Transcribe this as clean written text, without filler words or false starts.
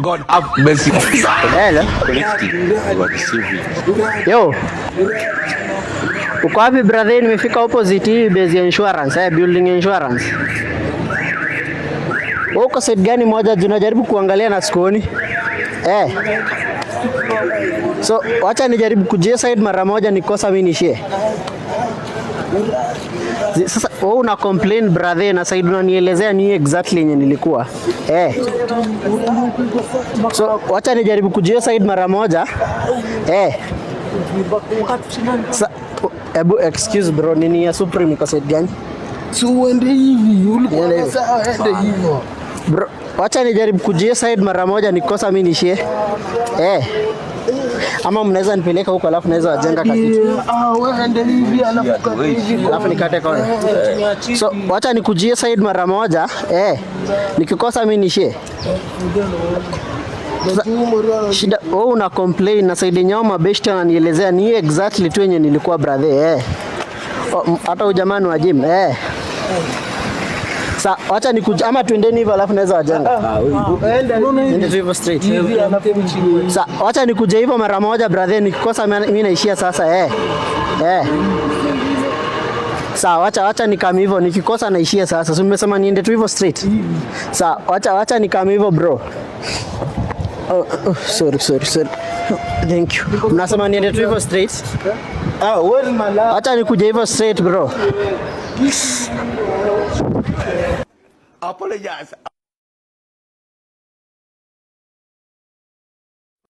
God have mercy. Hello. Yo. Uko wapi brother? Nimefika opposite base insurance, building insurance. Uko side gani moja tunajaribu kuangalia na skoni? So, wacha nijaribu kujia side mara moja nikosa mimi nishie. Sasa wewe una complain brother na side unanielezea ni exactly yenye nilikuwa. So, wacha nijaribu kujia side mara moja. Ebu excuse bro, nini ya Supreme kwa side gani? So uende hivi, ulikuwa sawa ende hivyo. Bro, wacha nijaribu kujia side mara moja nikosa mimi nishie. Ama mnaweza nipeleka huko alafu naweza wajenga kitu. Wewe ende hivi alafu nikate kona. So wacha nikujie side mara moja. Nikikosa mimi nishie. Shida wewe una complain na side nyoma best ananielezea ni exactly tu yenye nilikuwa brother. Hata ujamani wa gym. Sa wacha nikuja ama tuendeni hivyo alafu naweza wajenga. Nende tu hivyo straight. Sa wacha nikuje hivyo mara moja brother, nikikosa mimi naishia sasa. Sa wacha nikame hivyo, nikikosa naishia sasa. So nimesema niende tu hivyo straight. Sa wacha nikame hivyo bro. Sorry. Thank you. Mnasema niende tu hivyo straight? wewe mala. Wacha nikuje hivyo straight bro. Apologize.